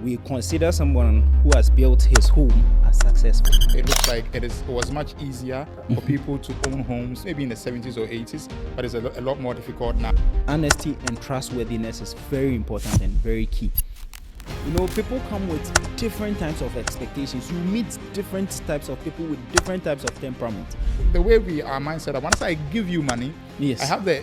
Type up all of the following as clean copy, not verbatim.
we consider someone who has built his home as successful. It looks like it was much easier for people to own homes, maybe in the 70s or 80s, but it's a lot more difficult now. Honesty and trustworthiness is very important and very key. You know, people come with different types of expectations. You meet different types of people with different types of temperament. The way we are mindset, once I give you money, Yes. I have the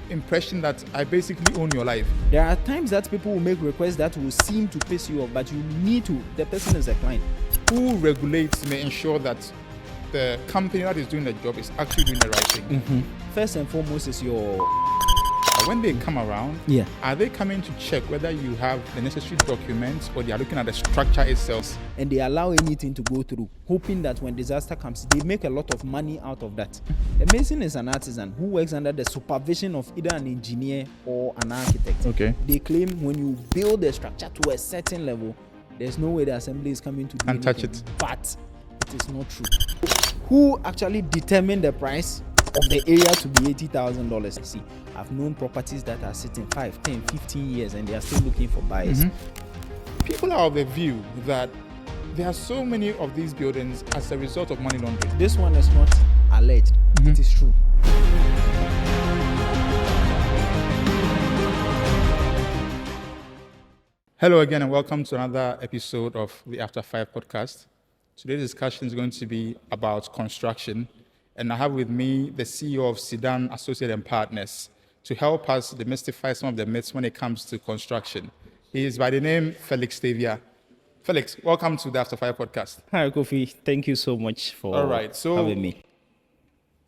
impression that I basically own your life. There are times that people will make requests that will seem to piss you off, but you need to. The person is a client. Who regulates may ensure that the company that is doing the job is actually doing the right thing. First and foremost is your... When they come around, Yeah. are they coming to check whether you have the necessary documents or they are looking at the structure itself? And they allow anything to go through, hoping that when disaster comes, they make a lot of money out of that. A mason is an artisan who works under the supervision of either an engineer or an architect. Okay. They claim when you build a structure to a certain level, there's no way the assembly is coming to do And touch anything. it. But it is not true. Who actually determined the price of the area to be $80,000? See, I've known properties that are sitting 5, 10, 15 years and they are still looking for buyers. People are of the view that there are so many of these buildings as a result of money laundering. This one is not alleged. It is true. Hello again and welcome to another episode of the After 5 podcast. Today's discussion is going to be about construction, and I have with me the CEO of Sidan Associate and Partners to help us demystify some of the myths when it comes to construction. He is by the name Felix Tavia. Felix, welcome to the After 5 podcast. Hi, Kofi. Thank you so much for All right, so having me.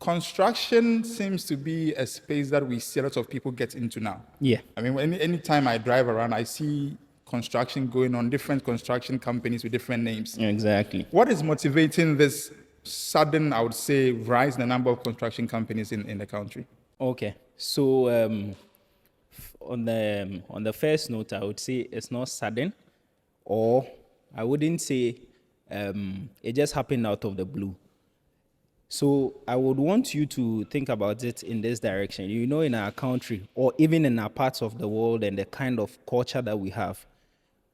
Construction seems to be a space that we see a lot of people get into now. Yeah. I mean, anytime I drive around, I see construction going on, different construction companies with different names. Exactly. What is motivating this sudden, I would say, rise in the number of construction companies in the country? Okay. So on the first note, I would say it's not sudden, or I wouldn't say it just happened out of the blue. So I would want you to think about it in this direction. You know, in our country, or even in our parts of the world and the kind of culture that we have,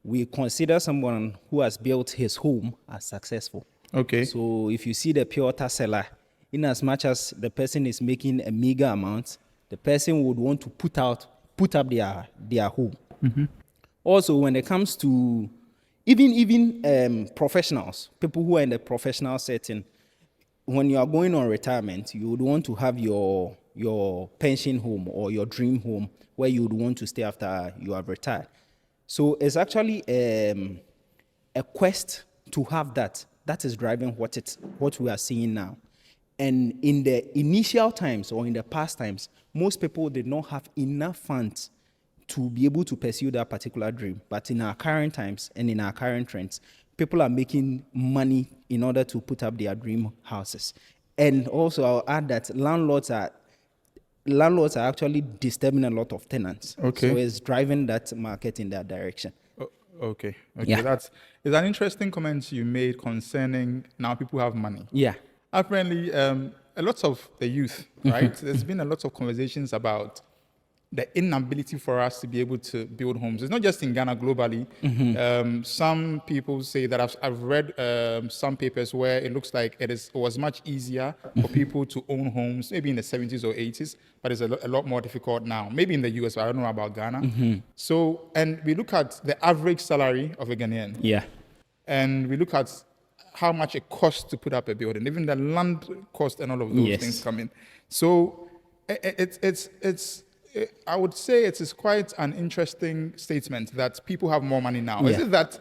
we consider someone who has built his home as successful. Okay. So if you see the pure water seller, in as much as the person is making a meager amount, the person would want to put up their home. Also, when it comes to even professionals, people who are in the professional setting, when you are going on retirement, you would want to have your pension home or your dream home where you would want to stay after you have retired. So it's actually a quest to have that. That is driving what we are seeing now. And in the initial times or in the past times, most people did not have enough funds to be able to pursue that particular dream. But in our current times and in our current trends, people are making money in order to put up their dream houses. And also I'll add that landlords are actually disturbing a lot of tenants. Okay. So it's driving that market in that direction. Okay. Yeah. It's an interesting comment you made concerning now people have money. Yeah. Apparently, a lot of the youth, right? There's been a lot of conversations about the inability for us to be able to build homes. It's not just in Ghana, globally. Some people say that I've read some papers where it looks like it was much easier for people to own homes, maybe in the 70s or 80s, but it's a lot more difficult now. Maybe in the US, but I don't know about Ghana. So, and we look at the average salary of a Ghanaian. Yeah. And we look at how much it costs to put up a building, even the land cost and all of those things come in. So I would say it is quite an interesting statement that people have more money now. Is it that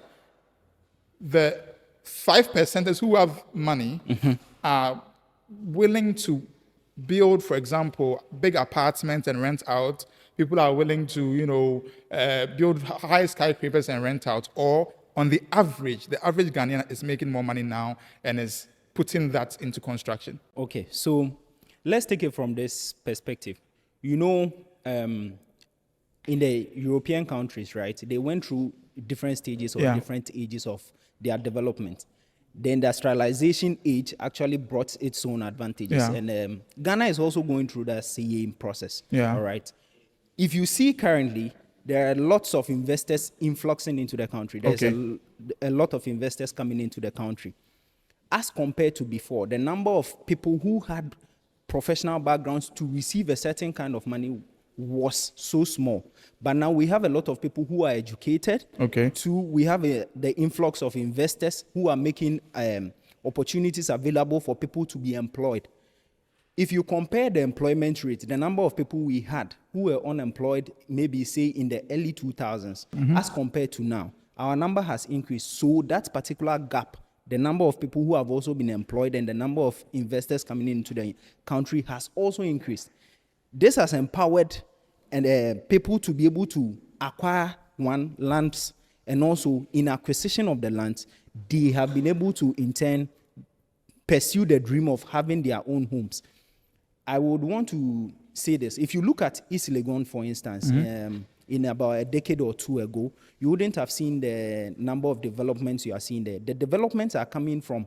the 5%ers who have money are willing to build, for example, big apartments and rent out? People are willing to, build high skyscrapers and rent out, or on the average Ghanaian is making more money now and is putting that into construction? Okay, so let's take it from this perspective. You know, in the European countries, right, they went through different stages or different ages of their development. The industrialization age actually brought its own advantages. And Ghana is also going through that same process. All right. If you see currently, there are lots of investors influxing into the country. There's a lot of investors coming into the country. As compared to before, the number of people who had professional backgrounds to receive a certain kind of money was so small. But now we have a lot of people who are educated. We have the influx of investors who are making opportunities available for people to be employed. If you compare the employment rate, the number of people we had who were unemployed, maybe say in the early 2000s, as compared to now, our number has increased. So that particular gap, the number of people who have also been employed and the number of investors coming into the country has also increased. This has empowered people to be able to acquire lands, and also in acquisition of the lands, they have been able to in turn pursue the dream of having their own homes. I would want to say this. If you look at East Legon, for instance, in about a decade or two ago, you wouldn't have seen the number of developments you are seeing there. The developments are coming from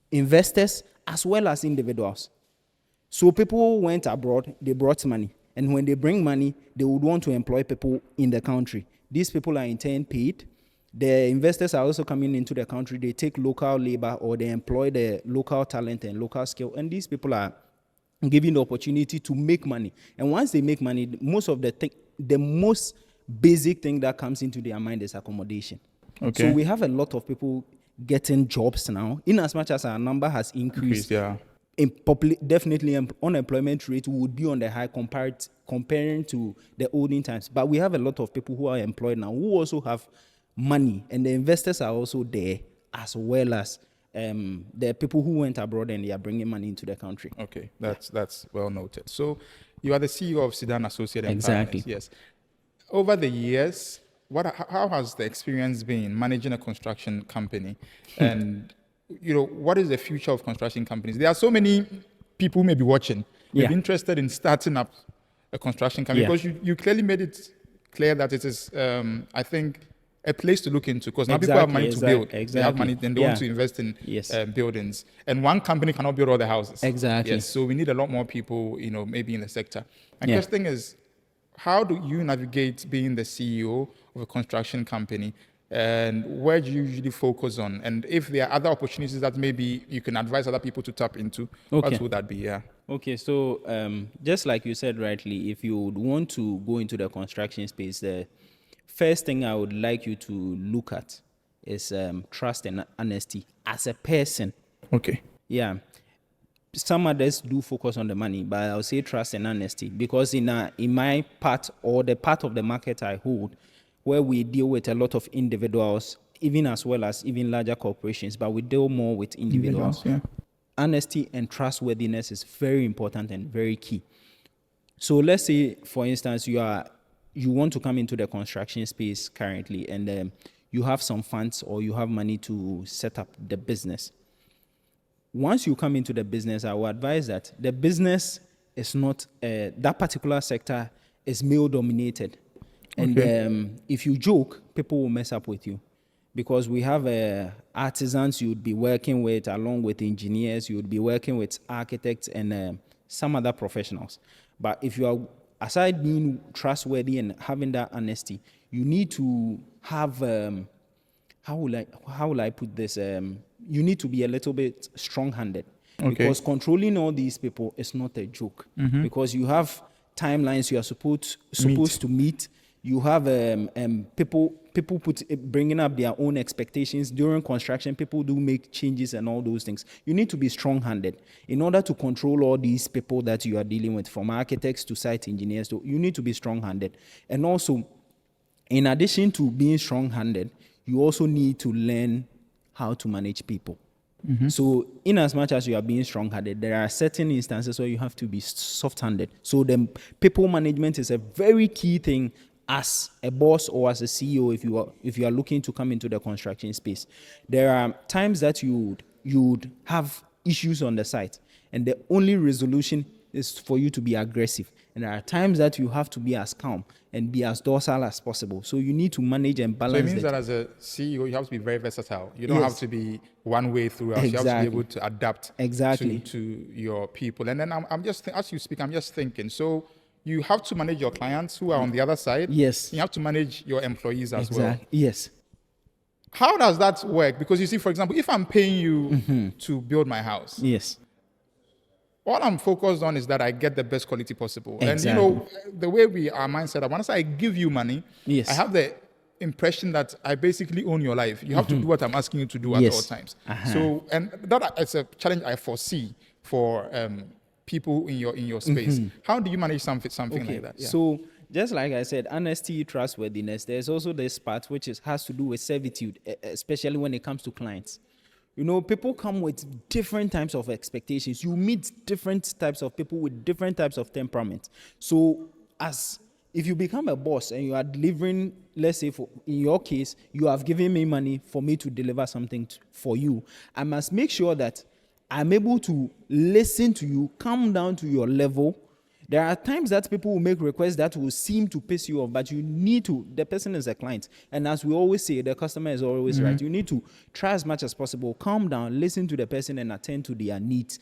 investors as well as individuals. So people went abroad, they brought money. And when they bring money, they would want to employ people in the country. These people are in turn paid. The investors are also coming into the country. They take local labor or they employ the local talent and local skill. And these people are given the opportunity to make money. And once they make money, the most basic thing that comes into their mind is accommodation. So we have a lot of people getting jobs now. In as much as our number has increased, definitely unemployment rate would be on the high comparing to the olden times. But we have a lot of people who are employed now who also have money, and the investors are also there, as well as the people who went abroad and they are bringing money into the country. That's well noted. So you are the CEO of Sidan Associate and Exactly. Partners. Yes. Over the years, how has the experience been managing a construction company? And what is the future of construction companies? There are so many people who may be watching, may be interested in starting up a construction company, because you clearly made it clear that it is, I think, a place to look into, because now people have money to build. They have money and they want to invest in buildings. And one company cannot build all the houses. Yes, so we need a lot more people, maybe in the sector. And the thing is, how do you navigate being the CEO of a construction company? And where do you usually focus on? And if there are other opportunities that maybe you can advise other people to tap into, what would that be? Okay, so just like you said rightly, if you would want to go into the construction space, the first thing I would like you to look at is trust and honesty as a person. Yeah. Some others do focus on the money, but I'll say trust and honesty, because in my part, or the part of the market I hold, where we deal with a lot of individuals, even as well as even larger corporations, but we deal more with individuals. Honesty and trustworthiness is very important and very key. So let's say, for instance, you want to come into the construction space currently, and you have some funds or you have money to set up the business. Once you come into the business, I would advise that the business is not, that particular sector is male dominated. And if you joke, people will mess up with you, because we have artisans you would be working with, along with engineers, you would be working with architects and some other professionals. But if you are, aside being trustworthy and having that honesty, you need to have, how will I put this? You need to be a little bit strong-handed, because controlling all these people is not a joke, because you have timelines you are supposed to meet. You have people bringing up their own expectations during construction. People do make changes and all those things. You need to be strong-handed in order to control all these people that you are dealing with, from architects to site engineers. So you need to be strong-handed. And also, in addition to being strong-handed, you also need to learn how to manage people. So in as much as you are being strong-handed, there are certain instances where you have to be soft-handed. So the people management is a very key thing as a boss or as a CEO if you are looking to come into the construction space. There are times that you would have issues on the site, and the only resolution is for you to be aggressive. And there are times that you have to be as calm and be as docile as possible. So you need to manage and balance. So it means that as a CEO, you have to be very versatile. You don't have to be one way throughout. You have to be able to adapt to your people. And then I'm just, as you speak, I'm just thinking, so you have to manage your clients who are on the other side. Yes. You have to manage your employees as well. Yes. How does that work? Because you see, for example, if I'm paying you to build my house, Yes. all I'm focused on is that I get the best quality possible. Exactly. And, you know, the way our mindset, once I give you money, Yes. I have the impression that I basically own your life. You have to do what I'm asking you to do at all times. So, and that is a challenge I foresee for people in your space. How do you manage something like that? Yeah. So just like I said, honesty, trustworthiness, there's also this part which has to do with servitude, especially when it comes to clients. You know, people come with different types of expectations. You meet different types of people with different types of temperament. So if you become a boss and you are delivering, let's say in your case, you have given me money for me to deliver something for you, I must make sure that I'm able to listen to you, come down to your level. There are times that people will make requests that will seem to piss you off, but you need to, the person is a client. And as we always say, the customer is always right. You need to try as much as possible, calm down, listen to the person and attend to their needs.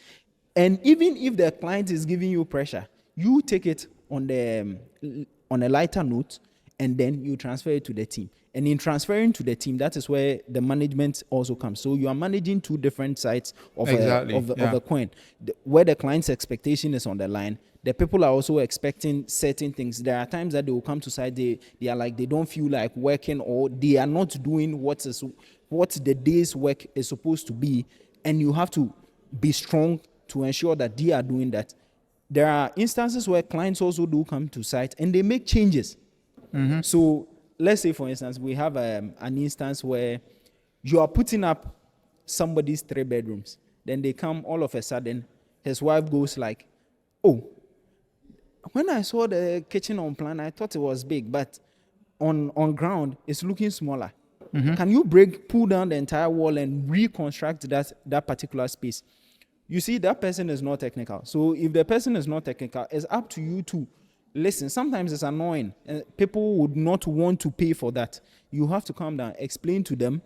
And even if the client is giving you pressure, you take it on a lighter note, and then you transfer it to the team. And in transferring to the team, that is where the management also comes. So you are managing two different sides of a coin. Where the client's expectation is on the line, the people are also expecting certain things. There are times that they will come to site, they are like, they don't feel like working, or they are not doing what the day's work is supposed to be. And you have to be strong to ensure that they are doing that. There are instances where clients also do come to site and they make changes. So let's say, for instance, we have an instance where you are putting up somebody's 3 bedrooms. Then they come, all of a sudden, his wife goes like, oh, when I saw the kitchen on plan, I thought it was big, but on ground, it's looking smaller. Can you pull down the entire wall and reconstruct that particular space? You see, that person is not technical. So if the person is not technical, it's up to you to listen. Sometimes it's annoying. People would not want to pay for that. You have to calm down, explain to them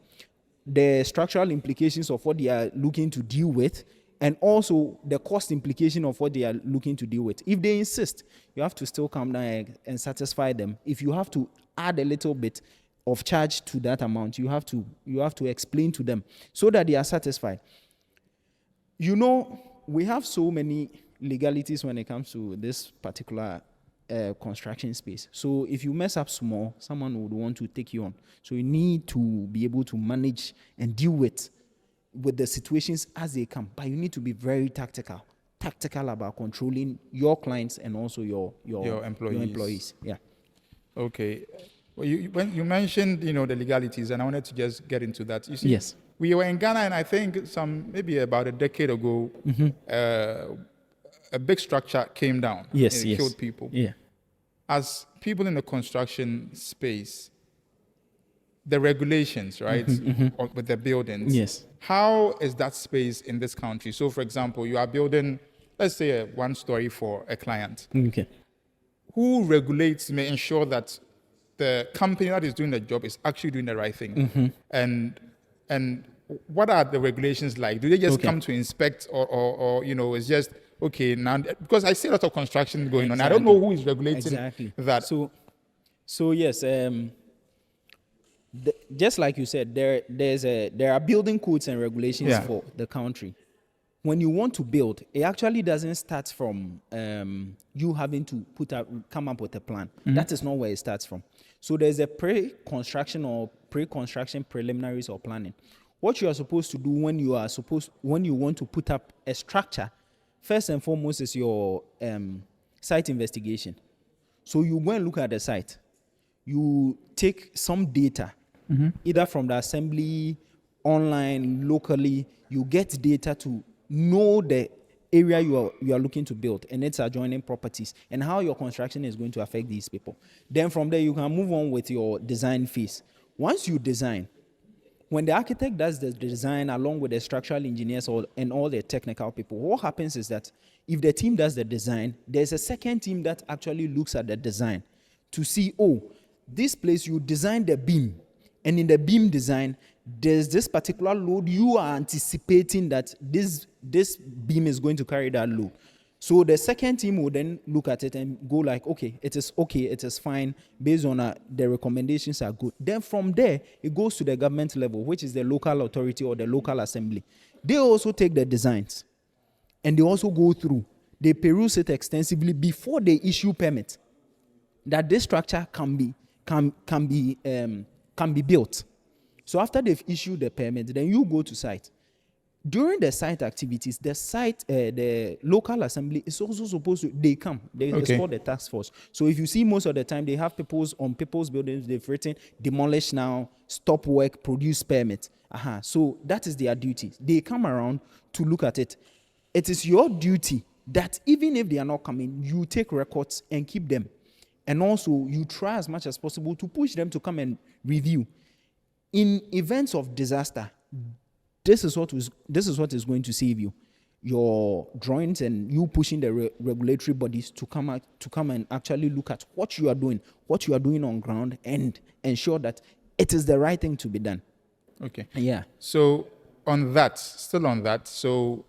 the structural implications of what they are looking to deal with, and also the cost implication of what they are looking to deal with. If they insist, you have to still calm down and satisfy them. If you have to add a little bit of charge to that amount, you have to explain to them so that they are satisfied. You know, we have so many legalities when it comes to this particular construction space. So if you mess up small, someone would want to take you on. So you need to be able to manage and deal with the situations as they come. But you need to be very tactical about controlling your clients and also your employees. Yeah. Okay. Well, when you mentioned, the legalities, and I wanted to just get into that. You see, yes. We were in Ghana, and I think maybe about a decade ago, a big structure came down. Yes, and it killed people. Yeah. As people in the construction space, the regulations, right, with the buildings. Yes. How is that space in this country? So, for example, you are building, let's say, a 1-story for a client. Okay. Who regulates, may ensure that the company that is doing the job is actually doing the right thing? And what are the regulations like? Do they just come to inspect, or it's just okay now? Because I see a lot of construction going on. I don't know who is regulating that. So yes, just like you said, there are building codes and regulations for the country. When you want to build, it actually doesn't start from you having to come up with a plan. That is not where it starts from. So there's a pre-construction preliminaries or planning. What you are supposed to do when you want to put up a structure, first and foremost, is your site investigation. So you go and look at the site. You take some data, either from the assembly, online, locally. You get data to know the area you are looking to build and its adjoining properties and how your construction is going to affect these people. Then from there, you can move on with your design phase. Once you design, when the architect does the design along with the structural engineers and all the technical people, what happens is that if the team does the design, there's a second team that actually looks at the design to see, this place you designed the beam, and in the beam design, there's this particular load you are anticipating that this beam is going to carry that load. So the second team will then look at it and go like, okay, it is fine, based on the recommendations are good. Then from there, it goes to the government level, which is the local authority or the local assembly. They also take the designs and they also go through. They peruse it extensively before they issue permit that this structure can be built. So after they've issued the permit, then you go to site. During the site activities, the local assembly is also supposed to, it's called the task force. So if you see most of the time, they have on people's buildings, they've written, demolish now, stop work, produce permit. So that is their duty. They come around to look at it. It is your duty that even if they are not coming, you take records and keep them. And also, you try as much as possible to push them to come and review. In events of disaster, this is what is going to save you. Your drawings and you pushing the regulatory bodies to come and actually look at what you are doing on ground, and ensure that it is the right thing to be done. Okay. Yeah. So still on that, so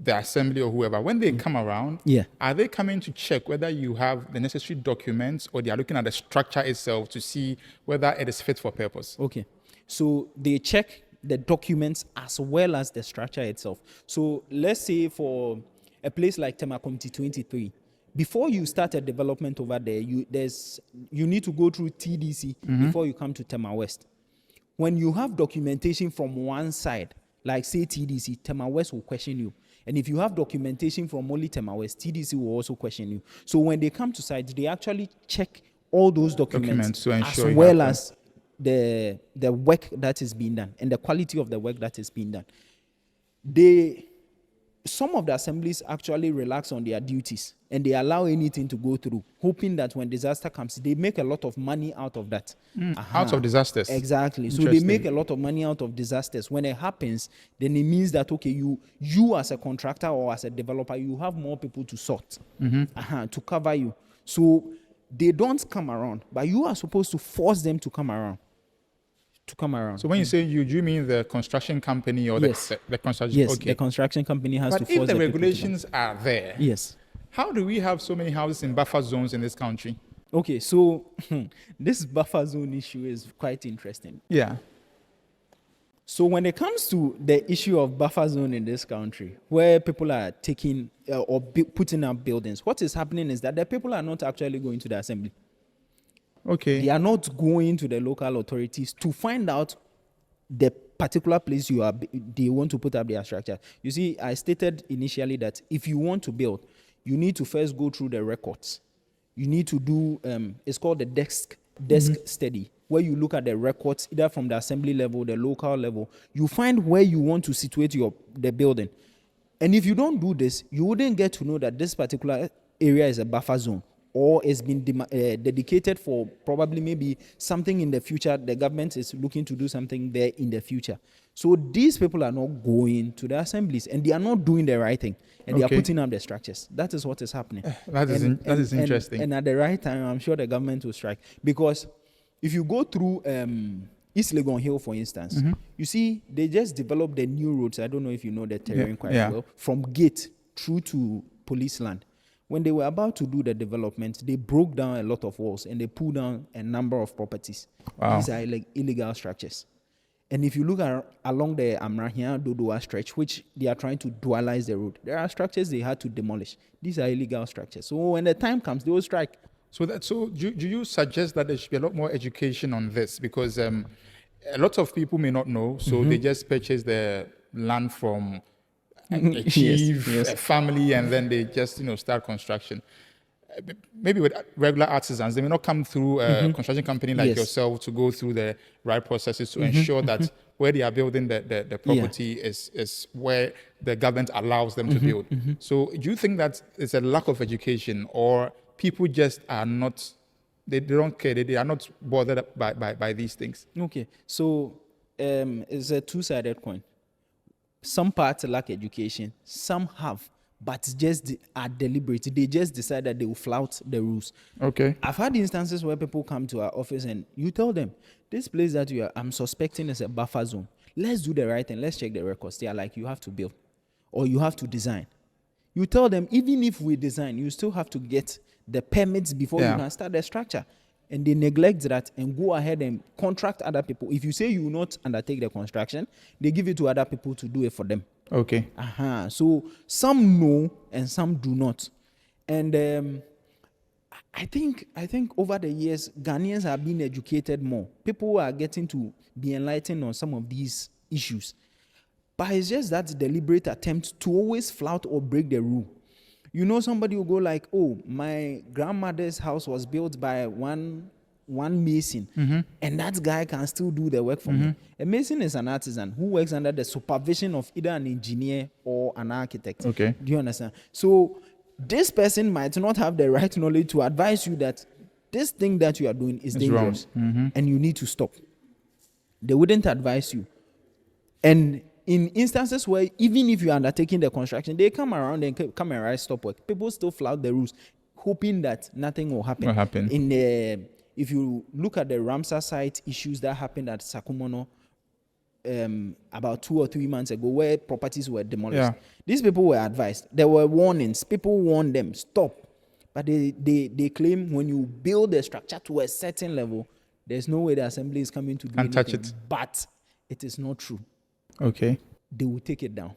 the assembly or whoever, when they come around, are they coming to check whether you have the necessary documents, or they are looking at the structure itself to see whether it is fit for purpose? Okay. So they check the documents as well as the structure itself. So let's say for a place like Tema Committee 23, before you start a development over there, you need to go through TDC before you come to Tema West. When you have documentation from one side, like say TDC, Tema West will question you. And if you have documentation from only Tema West, TDC will also question you. So when they come to site, they actually check all those documents to ensure as well as the work that is being done and the quality of the work that is being done. Some of the assemblies actually relax on their duties and they allow anything to go through, hoping that when disaster comes, they make a lot of money out of that. Out of disasters? Exactly. So they make a lot of money out of disasters. When it happens, then it means that, okay, you as a contractor or as a developer, you have more people to sort, to cover you. So they don't come around, but you are supposed to force them to come around. So when you say you, do you mean the construction company or the construction? Yes, the construction company has to force. But if the regulations are there, yes, how do we have so many houses in buffer zones in this country? Okay, so this buffer zone issue is quite interesting. Yeah. So when it comes to the issue of buffer zone in this country, where people are taking putting up buildings, what is happening is that the people are not actually going to the assembly. Okay. They are not going to the local authorities to find out the particular place they want to put up their structure. You see, I stated initially that if you want to build, you need to first go through the records. You need to do, it's called the desk study, where you look at the records, either from the assembly level, the local level. You find where you want to situate the building. And if you don't do this, you wouldn't get to know that this particular area is a buffer zone, or it's been dedicated for probably maybe something in the future. The government is looking to do something there in the future. So these people are not going to the assemblies, and they are not doing the right thing, and they are putting up the structures. That is what is happening. That is interesting. And at the right time, I'm sure the government will strike. Because if you go through East Legon Hill, for instance, you see they just developed the new roads. I don't know if you know the terrain quite well, from Gate through to Police Land. When they were about to do the development, they broke down a lot of walls and they pulled down a number of properties. Wow. These are like illegal structures. And if you look along the Amrahia Dodoa stretch, which they are trying to dualize the road, there are structures they had to demolish. These are illegal structures. So when the time comes, they will strike. So do you suggest that there should be a lot more education on this? Because a lot of people may not know, so they just purchase the land from a chief, a family, and then they just start construction. Maybe with regular artisans, they may not come through a construction company like yourself to go through the right processes to ensure that where they are building the property is where the government allows them to build. So do you think that it's a lack of education, or people just are not, they don't care, they are not bothered by these things? Okay, so it's a two-sided coin. Some parts lack education, some have, but just are deliberate. They just decide that they will flout the rules. Okay. I've had instances where people come to our office and you tell them, this place that I'm suspecting is a buffer zone. Let's do the right thing. Let's check the records. They are like, you have to build or you have to design. You tell them, even if we design, you still have to get the permits before you can start the structure. And they neglect that and go ahead and contract other people. If you say you will not undertake the construction, they give it to other people to do it for them. Okay. So some know and some do not. And I think over the years, Ghanaians have been educated more. People are getting to be enlightened on some of these issues. But it's just that deliberate attempt to always flout or break the rule. You know, somebody will go like, oh, my grandmother's house was built by one mason, and that guy can still do the work for me. A mason is an artisan who works under the supervision of either an engineer or an architect. Okay. Do you understand? So this person might not have the right knowledge to advise you that this thing that you are doing is dangerous and you need to stop. They wouldn't advise you. And in instances where even if you are undertaking the construction, they come around and come and write stop work. People still flout the rules, hoping that nothing will happen. If you look at the Ramsar site issues that happened at Sakumono about 2 or 3 months ago, where properties were demolished, these people were advised. There were warnings. People warned them, stop. But they claim when you build a structure to a certain level, there's no way the assembly is coming to do anything. Touch it. But it is not true. Okay. They will take it down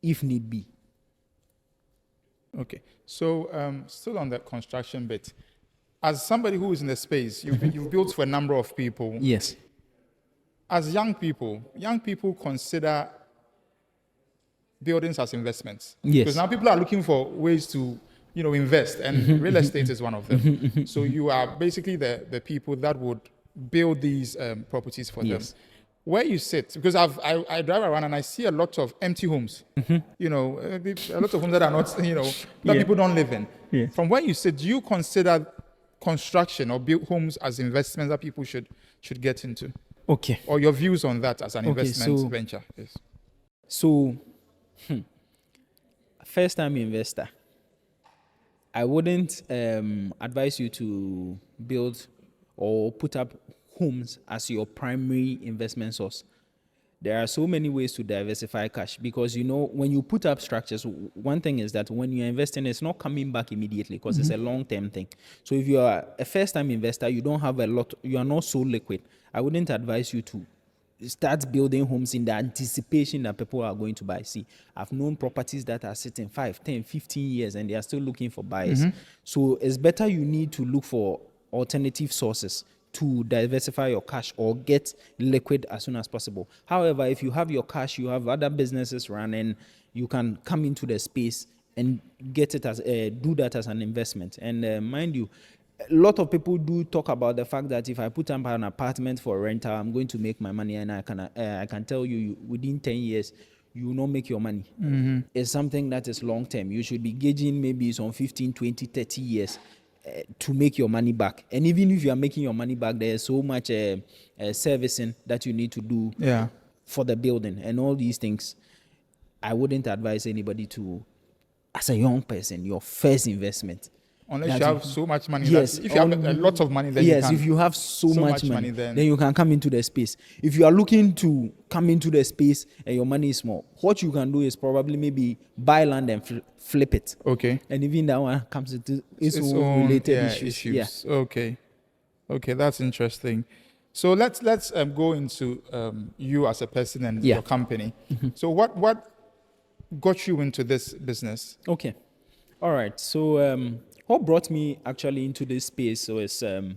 if need be. Okay. So still on that construction bit, as somebody who is in the space, you've built for a number of people. Yes. As young people consider buildings as investments. Yes. Because now people are looking for ways to, invest, and real estate is one of them. So you are basically the people that would build these properties for them. Where you sit, because I drive around and I see a lot of empty homes. A lot of homes that are not, that people don't live in. Yeah. From where you sit, do you consider construction or build homes as investments that people should get into? Okay. Or your views on that as an investment venture? Yes. So, first-time investor, I wouldn't advise you to build or put up homes as your primary investment source. There are so many ways to diversify cash because, when you put up structures, one thing is that when you're investing, it's not coming back immediately because it's a long-term thing. So if you are a first-time investor, you don't have a lot, you are not so liquid. I wouldn't advise you to start building homes in the anticipation that people are going to buy. See, I've known properties that are sitting 5, 10, 15 years and they are still looking for buyers. So it's better you need to look for alternative sources to diversify your cash or get liquid as soon as possible. However, if you have your cash, you have other businesses running, you can come into the space and get it as do that as an investment. And mind you, a lot of people do talk about the fact that if I put up an apartment for rental, I'm going to make my money, and I can tell you within 10 years, you will not make your money. It's something that is long term. You should be gauging maybe some 15, 20, 30 years to make your money back. And even if you are making your money back, there's so much servicing that you need to do for the building and all these things. I wouldn't advise anybody to, as a young person, your first investment. Unless you have so much money. Yes. If you have a lot of money, then you can. Yes, if you have so much money, then you can come into the space. If you are looking to come into the space and your money is small, what you can do is probably maybe buy land and flip it. Okay. And even that one comes into its own related issues. Yeah. Okay, that's interesting. So let's go into you as a person and your company. So what got you into this business? Okay. All right. So what brought me actually into this space was, I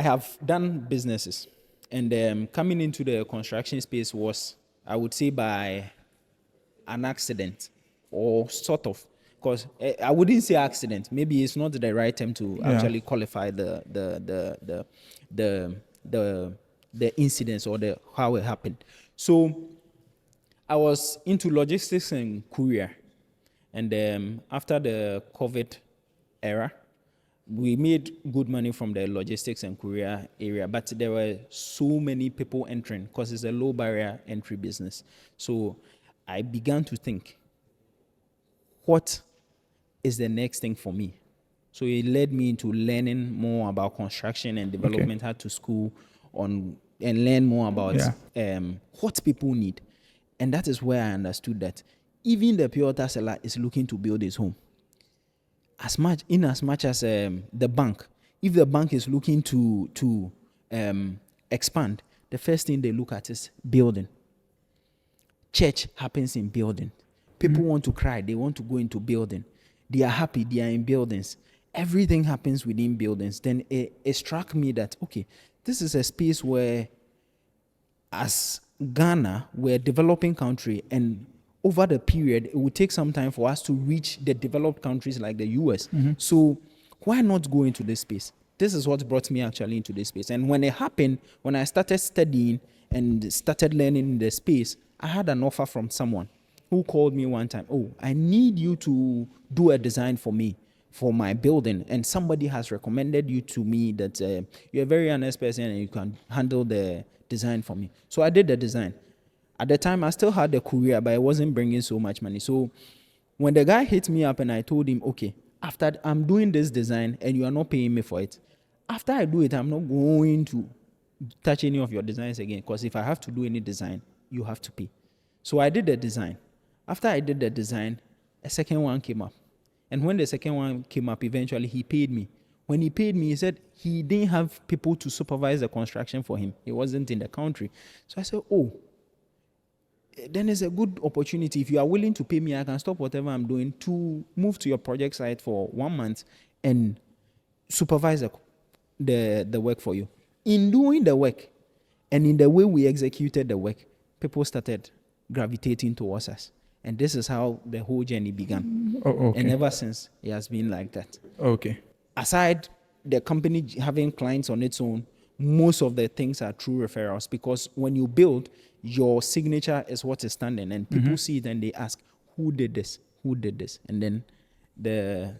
have done businesses, and coming into the construction space was, I would say, by an accident or sort of, because I wouldn't say accident. Maybe it's not the right time to actually qualify the incidents or how it happened. So I was into logistics and courier. And after the COVID era, we made good money from the logistics and courier area, but there were so many people entering because it's a low barrier entry business. So I began to think, what is the next thing for me? So it led me into learning more about construction and development, had to school and learn more about what people need. And that is where I understood that even the pure water seller is looking to build his home. As much as the bank, if the bank is looking to expand, the first thing they look at is building. Church happens in building. People want to cry, they want to go into building. They are happy, they are in buildings. Everything happens within buildings. Then it struck me that, okay, this is a space where, as Ghana, we're a developing country, and over the period, it would take some time for us to reach the developed countries like the US. So why not go into this space? This is what brought me actually into this space. And when it happened, when I started studying and started learning in the space, I had an offer from someone who called me one time. Oh, I need you to do a design for me for my building. And somebody has recommended you to me that you're a very honest person and you can handle the design for me. So I did the design. At the time, I still had the courier, but it wasn't bringing so much money. So when the guy hit me up and I told him, okay, after I'm doing this design and you are not paying me for it, after I do it, I'm not going to touch any of your designs again, because if I have to do any design, you have to pay. So I did the design. After I did the design, a second one came up. And when the second one came up, eventually he paid me. When he paid me, he said he didn't have people to supervise the construction for him. He wasn't in the country. So I said, oh, then it's a good opportunity. If you are willing to pay me, I can stop whatever I'm doing to move to your project site for 1 month and supervise the work for you. In doing the work and in the way we executed the work, people started gravitating towards us. And this is how the whole journey began. Oh, okay. And ever since, it has been like that. Okay. Aside the company having clients on its own, most of the things are through referrals, because when you build, your signature is what is standing, and people see it and they ask, who did this? Who did this? And then the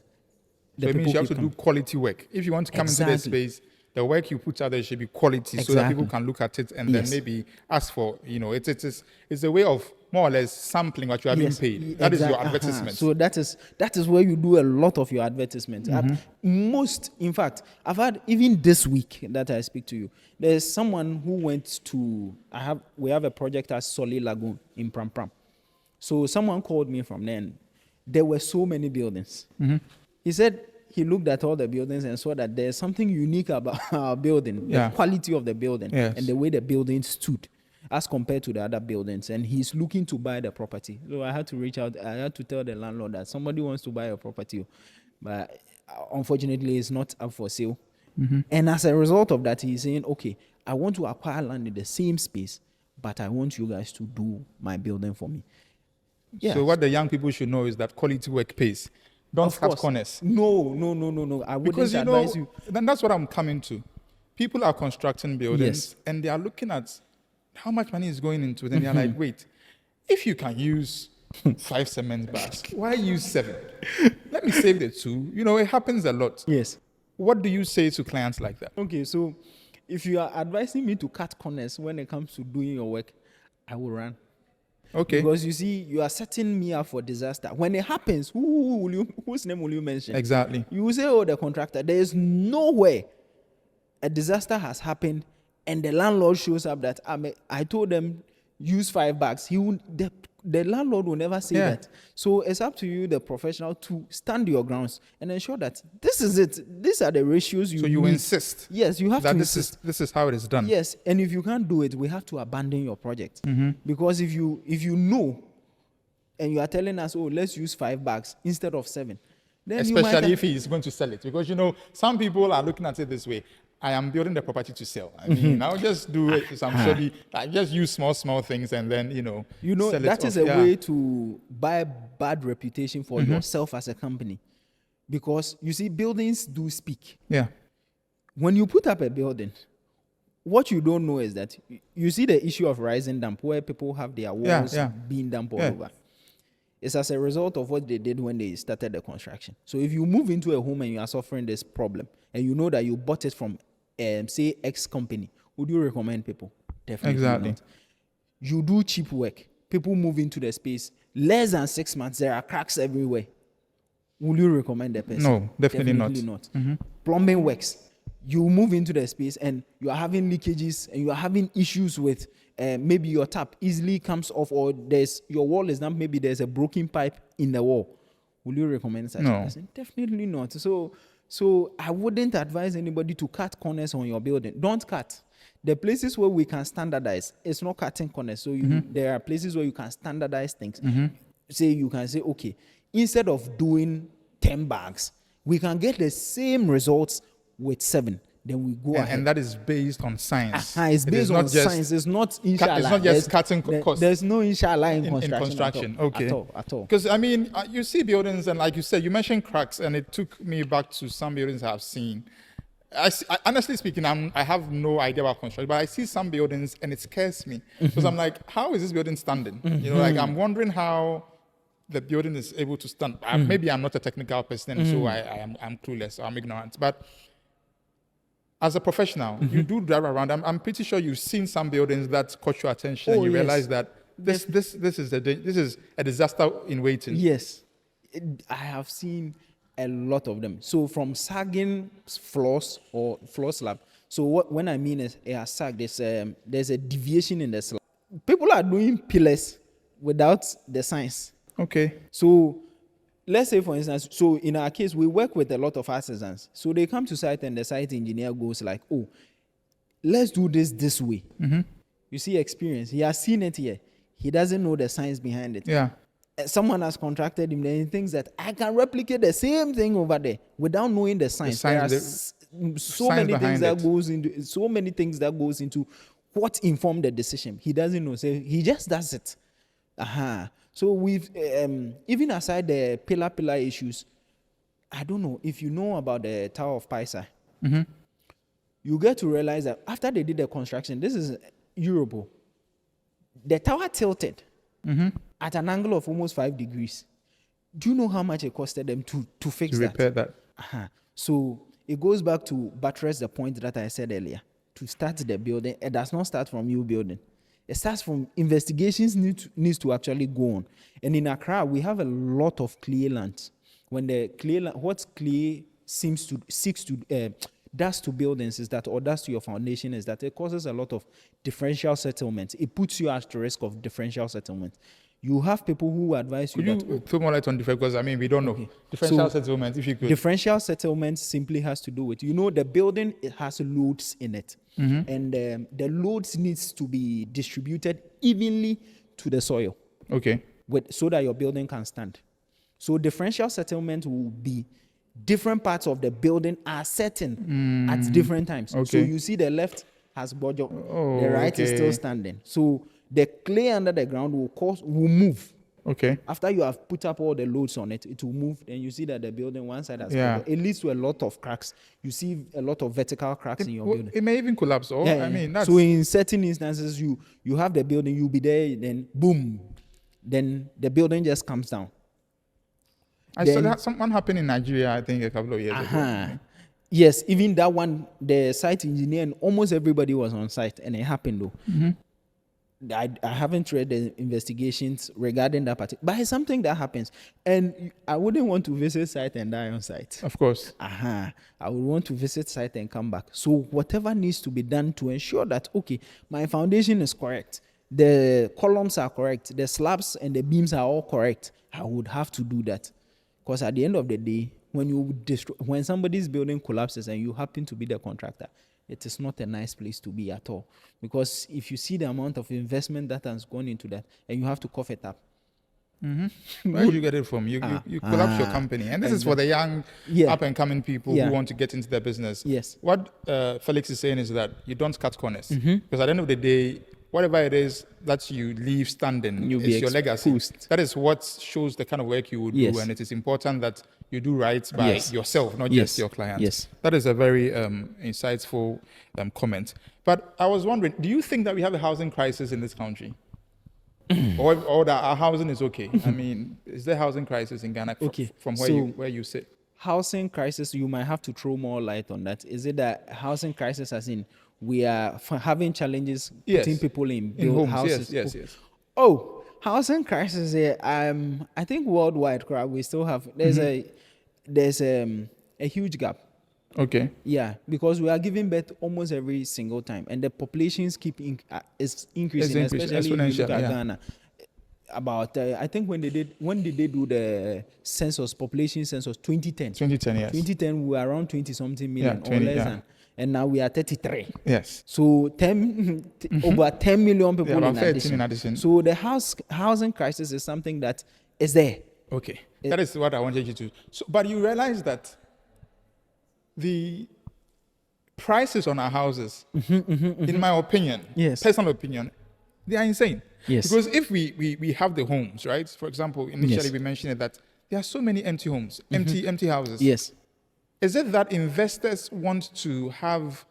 so it means you have to do quality work. If you want to come into this space, the work you put out there should be quality, so that people can look at it and then maybe ask for, it's a way of more or less sampling what you are being paid. That is your advertisement. So that is where you do a lot of your advertisement. In fact, I've had, even this week that I speak to you, there's someone who went to, we have a project at Solid Lagoon in Pram Pram. So someone called me from there, and there were so many buildings. He said he looked at all the buildings and saw that there's something unique about our building, the quality of the building and the way the building stood as compared to the other buildings, and he's looking to buy the property. So I had to reach out. I had to tell the landlord that somebody wants to buy a property, but unfortunately it's not up for sale. And as a result of that, he's saying, okay, I want to acquire land in the same space, but I want you guys to do my building for me. So what the young people should know is that quality work pays. Don't cut corners. No. I wouldn't advise you. Then that's what I'm coming to. People are constructing buildings and they are looking at how much money is going into it, and they're like, wait, if you can use 5 cement bars, why use 7? Let me save the 2. It happens a lot. Yes. What do you say to clients like that? Okay, so if you are advising me to cut corners when it comes to doing your work, I will run. Okay. Because you see, you are setting me up for disaster. When it happens, whose name will you mention? Exactly. You will say, oh, the contractor. There is nowhere a disaster has happened and the landlord shows up that I told them use 5 bags. The landlord will never say that. So it's up to you, the professional, to stand your grounds and ensure that this is it. These are the ratios you need. So you insist. Yes, you have to insist. This is how it is done. Yes, and if you can't do it, we have to abandon your project. Because if you know and you are telling us, oh, let's use 5 bags instead of 7. Then especially if he is going to sell it. Because, some people are looking at it this way. I am building the property to sell. I mean, I'll just do it. So I'm sure I just use small things and then, sell that it is a way to buy bad reputation for yourself as a company. Because, you see, buildings do speak. Yeah. When you put up a building, what you don't know is that you see the issue of rising damp, where people have their walls being damp all over. It's as a result of what they did when they started the construction. So if you move into a home and you are suffering this problem, and you know that you bought it from, say, X company, would you recommend people? Definitely not. You do cheap work. People move into the space. Less than 6 months, there are cracks everywhere. Will you recommend the person? No, definitely not. Plumbing works. you move into the space and you are having leakages and you are having issues with maybe your tap easily comes off, or your wall is damp, maybe there's a broken pipe in the wall. Will you recommend such a person? Definitely not. So I wouldn't advise anybody to cut corners on your building. Don't cut. The places where we can standardize, it's not cutting corners. So there are places where you can standardize things. You can say, okay, instead of doing 10 bags, we can get the same results with 7. Then we go ahead. And that is based on science. It's based on science. It's not inshallah. It's not just cutting costs. There's no inshallah in construction. Okay. At all. Because, I mean, you see buildings, and like you said, you mentioned cracks, and it took me back to some buildings I've seen. I honestly speaking, I have no idea about construction, but I see some buildings, and it scares me. Because I'm like, how is this building standing? You know, like, I'm wondering how the building is able to stand. Maybe I'm not a technical person, so I'm clueless, or I'm ignorant. But as a professional, you do drive around. I'm pretty sure you've seen some buildings that caught your attention, and you realize that this is a disaster in waiting. Yes, I have seen a lot of them. So from sagging floors or floor slab. So when I mean is it has sagged, there's a deviation in the slab. People are doing pillars without the science. Okay. So let's say, for instance, so in our case, we work with a lot of artisans. So they come to site and the site engineer goes like, oh, let's do this way. You see experience. He has seen it here. He doesn't know the science behind it. Yeah. Someone has contracted him, then he thinks that I can replicate the same thing over there without knowing the science. There are so many things that goes into what informed the decision. He doesn't know. So he just does it. So we've even aside the pillar issues, I don't know if you know about the Tower of Pisa. You get to realize that after they did the construction, this is Europe. The tower tilted at an angle of almost 5 degrees. Do you know how much it costed them to fix that? To repair that. So it goes back to buttress the point that I said earlier. To start the building, it does not start from you building. It starts from investigations needs to actually go on. And in Accra, we have a lot of clay lands. When the clay land, what clay does to buildings is that, or does to your foundation is that it causes a lot of differential settlements. It puts you at the risk of differential settlement. You have people who advise you Could you throw more light on different, because I mean, we don't know. Differential settlement, if you could. Differential settlement simply has to do with, the building, it has loads in it. And the loads needs to be distributed evenly to the soil. Okay. So that your building can stand. So differential settlement will be different parts of the building are setting at different times. Okay. So you see the left has bojo, the right is still standing. So the clay under the ground will move. Okay. After you have put up all the loads on it, it will move. Then you see that the building one side has it leads to a lot of cracks. You see a lot of vertical cracks in your building. It may even collapse. I mean, that's... So in certain instances, you have the building, you'll be there, then boom, then the building just comes down. I saw that someone happened in Nigeria, I think, a couple of years ago. Yes, even that one, the site engineer and almost everybody was on site, and it happened though. I haven't read the investigations regarding that particular, but it's something that happens, and I wouldn't want to visit site and die on site. Of course. I would want to visit site and come back. So whatever needs to be done to ensure that, okay, my foundation is correct, the columns are correct, the slabs and the beams are all correct, I would have to do that. Because at the end of the day, when somebody's building collapses and you happen to be the contractor, it is not a nice place to be at all. Because if you see the amount of investment that has gone into that, and you have to cough it up. Where did you get it from? You collapse your company. And this is for the young, up-and-coming people who want to get into the business. Yes. What Felix is saying is that you don't cut corners. Because at the end of the day, whatever it is that you leave standing is your legacy. That is what shows the kind of work you would do. And it is important that you do right by yourself, not just your clients. Yes. That is a very insightful comment. But I was wondering, do you think that we have a housing crisis in this country? or that our housing is okay? I mean, is there housing crisis in Ghana from where you sit? Housing crisis, you might have to throw more light on that. Is it that housing crisis as in we are having challenges putting people in build houses? Yes. Oh, housing crisis here. I think worldwide, we still have there's a huge gap. Okay. Yeah, because we are giving birth almost every single time, and the populations keep is increasing, It's especially if you exponential, look at yeah. Ghana. About I think when did they do the census, population census? 2010. 2010, yes. 2010 we were around 20 something million, Yeah, 20, or less yeah. than, and now we are 33. Yes. So 10 over 10 million people about in 13 addition. in addition. So the housing crisis is something that is there. Okay. That is what I wanted you to. So, but you realize that the prices on our houses, in my opinion, Yes. personal opinion, they are insane. Yes. Because if we have the homes, right? For example, initially Yes. we mentioned that there are so many empty homes, empty houses. Yes. Is it that investors want to have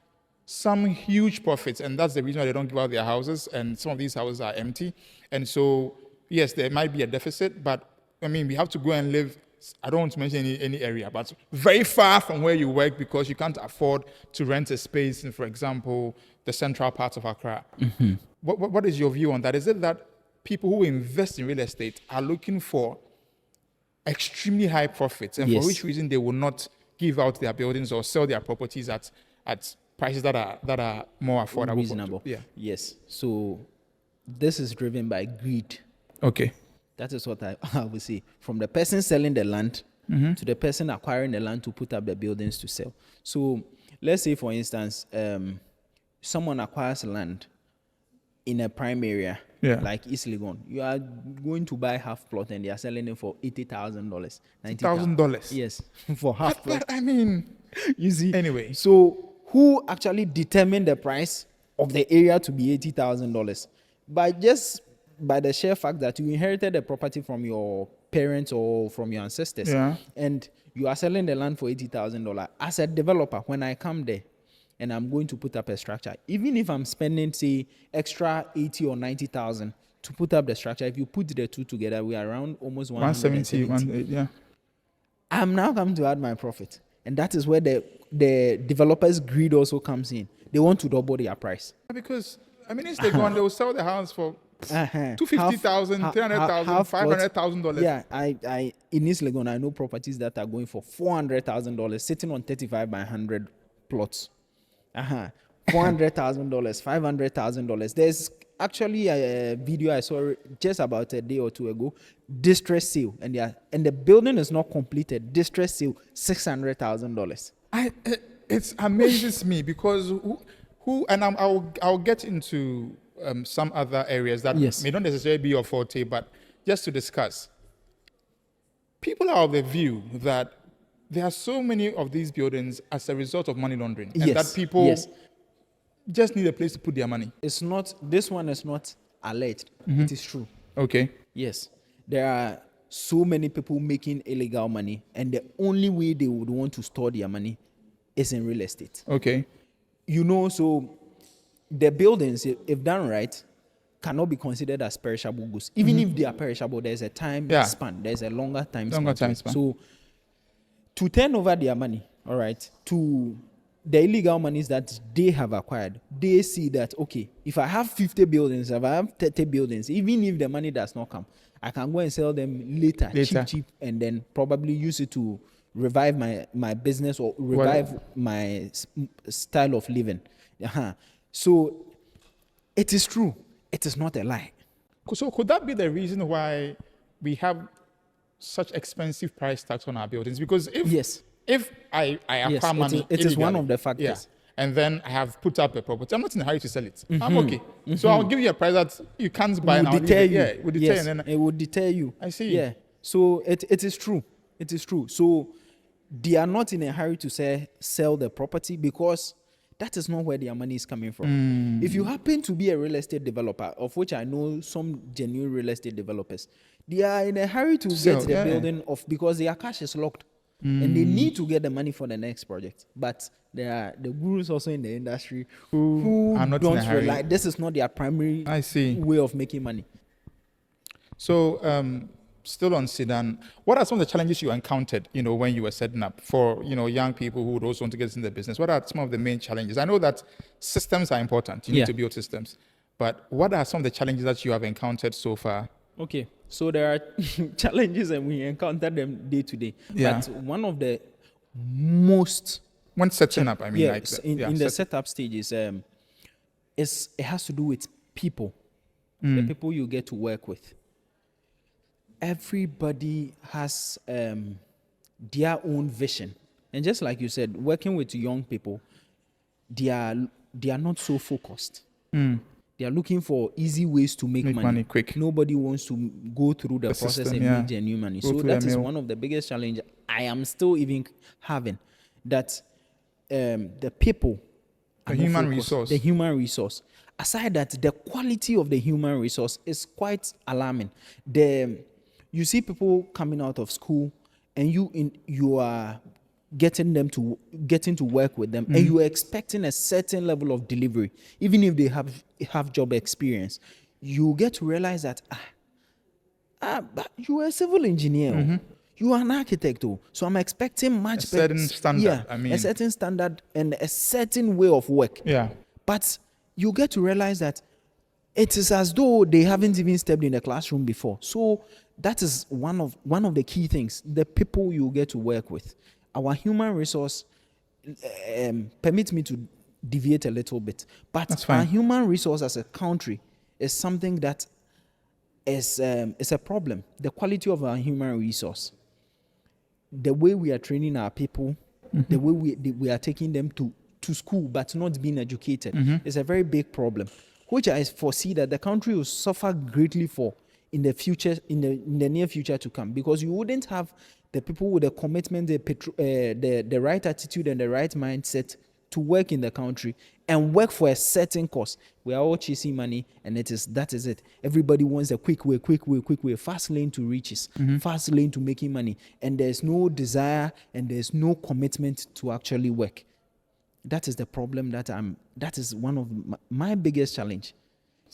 some huge profits, and that's the reason why they don't give out their houses, and some of these houses are empty? And so, yes, there might be a deficit, but I mean, we have to go and live, I don't want to mention any area, but very far from where you work because you can't afford to rent a space in, for example, the central parts of Accra. What is your view on that? Is it that people who invest in real estate are looking for extremely high profits, and Yes. for which reason they will not give out their buildings or sell their properties at prices that are more affordable? Reasonable. Yeah. Yes. So this is driven by greed. Okay. That is what I would say. From the person selling the land to the person acquiring the land to put up the buildings to sell. So let's say, for instance, someone acquires land in a prime area, Yeah. like East Legon. You are going to buy half plot and they are selling it for $80,000, $80,000. Yes, for half plot. But I mean, You see. anyway. So who actually determined the price of the area to be $80,000? By the sheer fact that you inherited the property from your parents or from your ancestors, Yeah. and you are selling the land for $80,000. As a developer, when I come there and I'm going to put up a structure, even if I'm spending, say, extra 80 or 90,000 to put up the structure, if you put the two together, we are around almost 170, 170. yeah. I'm now come to add my profit. And that is where the developers' greed also comes in. They want to double their price. Because, I mean, if they go and they will sell the house for $250,000, $300,000, $500,000. Yeah, I in East Legon, I know properties that are going for $400,000, sitting on 35 by 100 plots. $400,000, $500,000. There's actually a video I saw just about a day or two ago, distress sale, and the building is not completed. Distress sale, $600,000. It amazes me because who and I'll get into some other areas that Yes. may not necessarily be your forte, but just to discuss. People are of the view that there are so many of these buildings as a result of money laundering, and Yes. that people Yes. just need a place to put their money. It's not. This one is not alleged. It is true. Okay. Yes, there are so many people making illegal money, and the only way they would want to store their money is in real estate. Okay. So the buildings, if done right, cannot be considered as perishable goods. Even if they are perishable, there's a time span. There's a longer time span. So to turn over their money, all right, to the illegal monies that they have acquired, they see that, okay, if I have 50 buildings, if I have 30 buildings, even if the money does not come, I can go and sell them later. Cheap, and then probably use it to revive my business or revive my style of living. So it is true. It is not a lie. So could that be the reason why we have such expensive price tags on our buildings? Because if I acquire money, it is one of the factors. Yeah, and then I have put up a property, I'm not in a hurry to sell it. I'm okay. So I'll give you a price that you can't buy. It would deter you. Yeah, it would deter you. And then it would deter you. I see. Yeah. So it is true. It is true. So they are not in a hurry to sell the property because that is not where their money is coming from. If you happen to be a real estate developer, of which I know some genuine real estate developers, they are in a hurry to get the building off because their cash is locked. And they need to get the money for the next project. But there are the gurus also in the industry who are not don't in a hurry. rely. This is not their primary way of making money. So, still on Sidan, what are some of the challenges you encountered, when you were setting up for, young people who would also want to get into the business? What are some of the main challenges? I know that systems are important. You need to build systems. But what are some of the challenges that you have encountered so far? Okay, so there are challenges and we encounter them day to day. Yeah. But one of the most When setting up, I mean, Yeah, like in the setup stages, it has to do with people, the people you get to work with. Everybody has their own vision, and just like you said, working with young people, they are not so focused. They are looking for easy ways to make money quick. Nobody wants to go through the process system, and make genuine money. Go So through that the is mill. one of the biggest challenge I am still even having. That the people, The are not human focused. resource. The human resource. Aside that, the quality of the human resource is quite alarming. You see people coming out of school, and you are getting to work with them, and you are expecting a certain level of delivery, even if they have job experience. You get to realize that but you are a civil engineer. You are an architect, so I'm expecting much certain standard. Yeah, I mean, a certain standard and a certain way of work. Yeah. But you get to realize that it is as though they haven't even stepped in the classroom before. So that is one of the key things. The people you get to work with. Our human resource, permit me to deviate a little bit, but our human resource as a country is something that is a problem. The quality of our human resource, the way we are training our people, the way we are taking them to school but not being educated is a very big problem, which I foresee that the country will suffer greatly for in the future, in the near future to come, because you wouldn't have the people with the commitment, the right attitude and the right mindset to work in the country and work for a certain cause. We are all chasing money, and that is it. Everybody wants a quick way, fast lane to riches, fast lane to making money, and there's no desire and there's no commitment to actually work. That is the problem that is one of my biggest challenge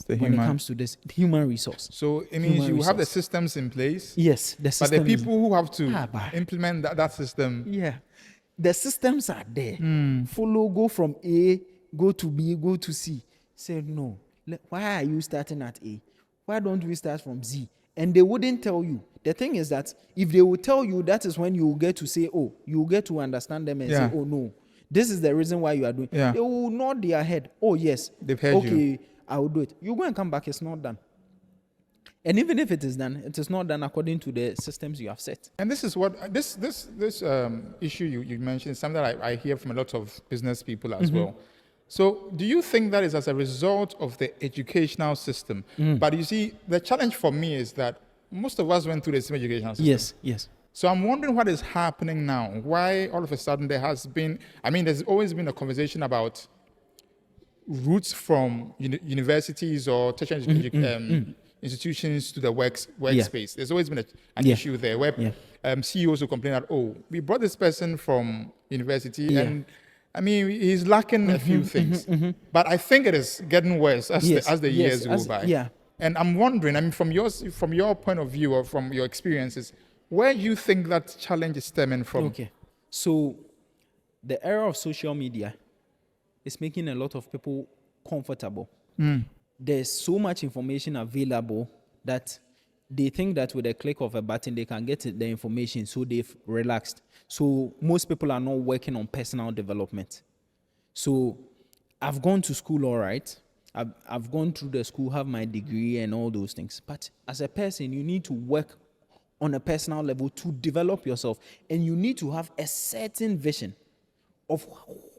when it comes to this human resource. So it means you have the systems in place. Yes, the systems. But the people who have to implement that system. Yeah. The systems are there. Follow, go from A, go to B, go to C. Say, no. Why are you starting at A? Why don't we start from Z? And they wouldn't tell you. The thing is that if they will tell you, that is when you will get to say, oh, you will get to understand them and say, oh, no. This is the reason why you are doing it. They will nod their head. Oh, yes. They've heard you. Okay, I will do it. You go and come back, it's not done. And even if it is done, it is not done according to the systems you have set. And this is what this issue you mentioned is something that I hear from a lot of business people as well. So do you think that is as a result of the educational system? But you see, the challenge for me is that most of us went through the same educational system. Yes. So I'm wondering what is happening now. Why all of a sudden there has been, there's always been a conversation about routes from universities or tertiary institutions to the workspace. There's always been an issue there where CEOs will complain that, oh, we brought this person from university and he's lacking a few things. But I think it is getting worse as the years go by. And I'm wondering, from your point of view or from your experiences, where do you think that challenge is stemming from? Okay. So the era of social media is making a lot of people comfortable. There's so much information available that they think that with a click of a button, they can get the information, so they've relaxed. So most people are not working on personal development. So I've gone to school, all right. I've gone through the school, have my degree and all those things. But as a person, you need to work on a personal level to develop yourself. And you need to have a certain vision of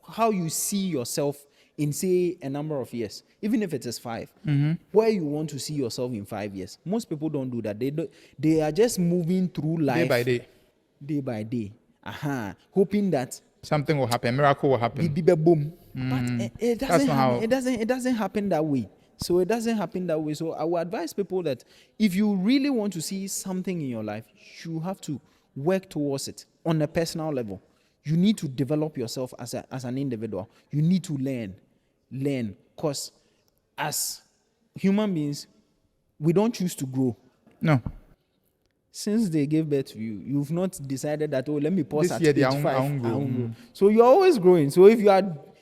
how you see yourself in, say, a number of years, even if it is 5, where you want to see yourself in 5 years. Most people don't do that. They are just moving through life day by day, hoping that something will happen, a miracle will happen. Boom. But it doesn't happen that way. So it doesn't happen that way. So I would advise people that if you really want to see something in your life, you have to work towards it on a personal level. You need to develop yourself as an individual. You need to learn. Because as human beings, we don't choose to grow. No. Since they gave birth to you, you've not decided that, oh, let me pause this at year age 5. I won't grow. So you're always growing. So if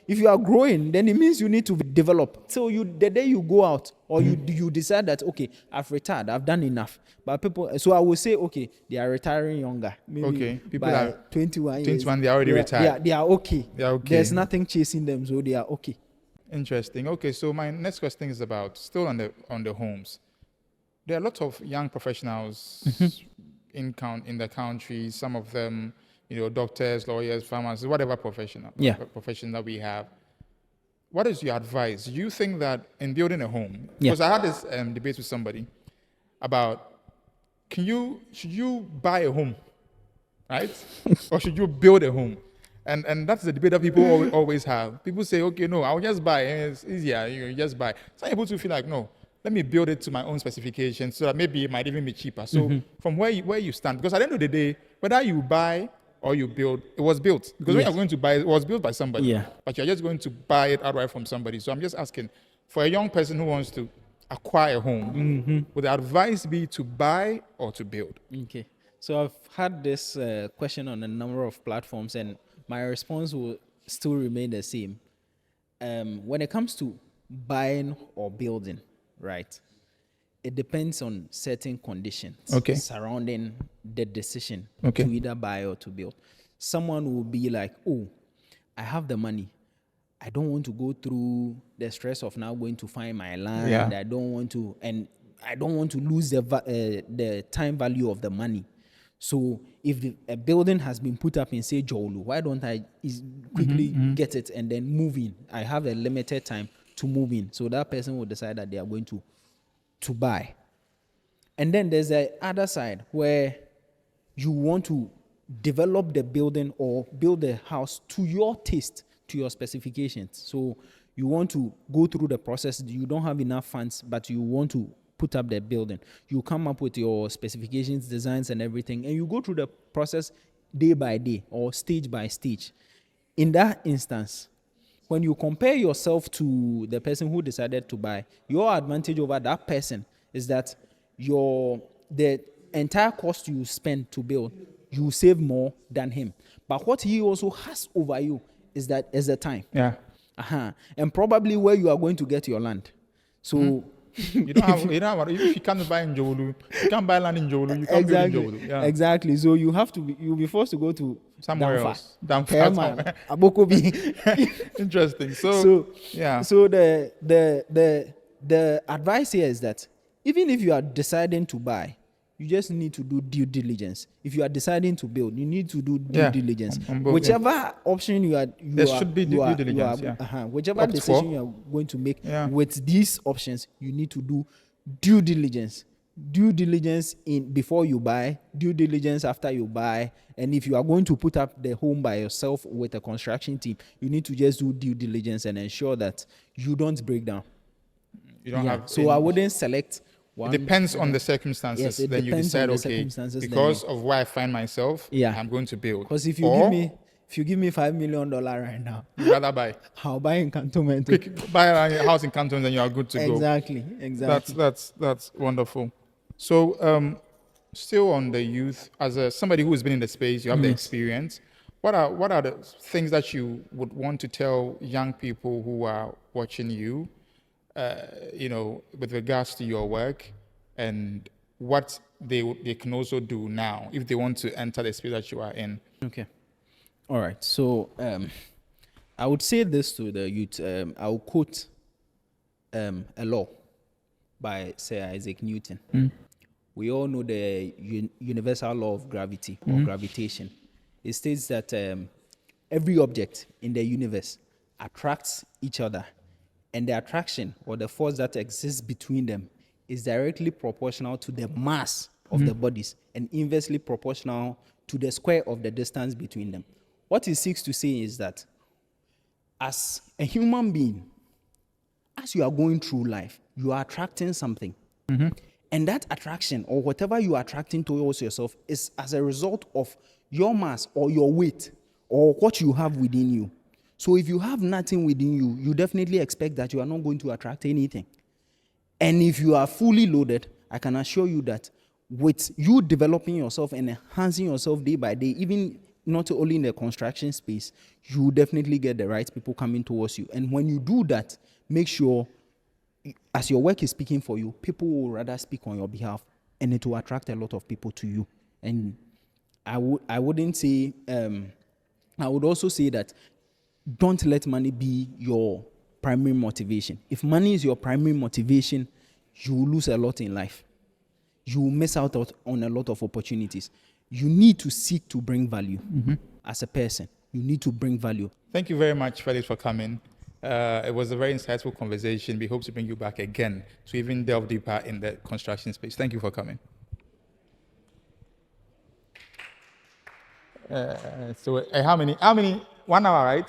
if you are growing, then it means you need to develop. So the day you go out or you decide that, okay, I've retired, I've done enough. But so I will say, okay, they are retiring younger. Maybe Okay, people by are 21 years. 21, they are already retired. They are okay. They are okay. There's nothing chasing them, so they are okay. Interesting. Okay, so my next question is about still on the homes. There are lots of young professionals in the country. Some of them, doctors, lawyers, farmers, whatever profession that we have. What is your advice? Do you think that in building a home, because I had this debate with somebody about should you buy a home, right, or should you build a home? And that's the debate that people always have. People say, okay, no, I'll just buy. It's easier. You just buy. Some people to feel like, no, let me build it to my own specifications so that maybe it might even be cheaper. So from where you stand, because at the end of the day, whether you buy or you build, it was built. Because when you're going to buy, it was built by somebody. Yeah. But you're just going to buy it outright from somebody. So I'm just asking, for a young person who wants to acquire a home, would the advice be to buy or to build? Okay. So I've had this question on a number of platforms, and my response will still remain the same. When it comes to buying or building, right, it depends on certain conditions surrounding the decision to either buy or to build. Someone will be like, oh, I have the money. I don't want to go through the stress of now going to find my land. Yeah. I don't want to lose the time value of the money. So if a building has been put up in, say, Jolu, why don't I quickly get it and then move in? I have a limited time to move in. So that person will decide that they are going to buy. And then there's the other side where you want to develop the building or build the house to your taste, to your specifications. So you want to go through the process. You don't have enough funds, but you want to put up the building. You come up with your specifications, designs, and everything, and you go through the process day by day or stage by stage. In that instance, when you compare yourself to the person who decided to buy, your advantage over that person is that the entire cost you spend to build, you save more than him. But what he also has over you is the time. Yeah. And probably where you are going to get your land. So you don't have if you can't buy in Jolu, you can't buy land in Jolu, you can't build in Jolu. Yeah. Exactly. So you'll be forced to go to somewhere else. Interesting. So the advice here is that even if you are deciding to buy, you just need to do due diligence. If you are deciding to build, you need to do due diligence. Whichever option whichever decision you are going to make with these options, you need to do due diligence. Due diligence before you buy, due diligence after you buy. And if you are going to put up the home by yourself with a construction team, you need to just do due diligence and ensure that you don't break down. You don't have. So I wouldn't select. It depends on the circumstances. Yes, then you decide, okay, because of where I find myself, I'm going to build. Because if you give me $5 million right now, you'd rather buy. I'll buy in Cantonment. Buy a house in Cantonment and you are good to go. Exactly. That's wonderful. So, still on the youth, as somebody who has been in the space, you have the experience. What are the things that you would want to tell young people who are watching you? With regards to your work and what they can also do now if they want to enter the space that you are in. Okay. All right. So I would say this to the youth. I will quote a law by Sir Isaac Newton. We all know the universal law of gravity or gravitation. It states that every object in the universe attracts each other. And the attraction or the force that exists between them is directly proportional to the mass of the bodies and inversely proportional to the square of the distance between them. What it seeks to say is that as a human being, as you are going through life, you are attracting something. And that attraction or whatever you are attracting towards yourself is as a result of your mass or your weight or what you have within you. So if you have nothing within you, you definitely expect that you are not going to attract anything. And if you are fully loaded, I can assure you that with you developing yourself and enhancing yourself day by day, even not only in the construction space, you will definitely get the right people coming towards you. And when you do that, make sure, as your work is speaking for you, people will rather speak on your behalf, and it will attract a lot of people to you. And I wouldn't say, I would also say that don't let money be your primary motivation. If money is your primary motivation, you will lose a lot in life. You will miss out on a lot of opportunities. You need to seek to bring value as a person. You need to bring value. Thank you very much, Felix, for coming. It was a very insightful conversation. We hope to bring you back again to even delve deeper in the construction space. Thank you for coming. So how many? 1 hour, right?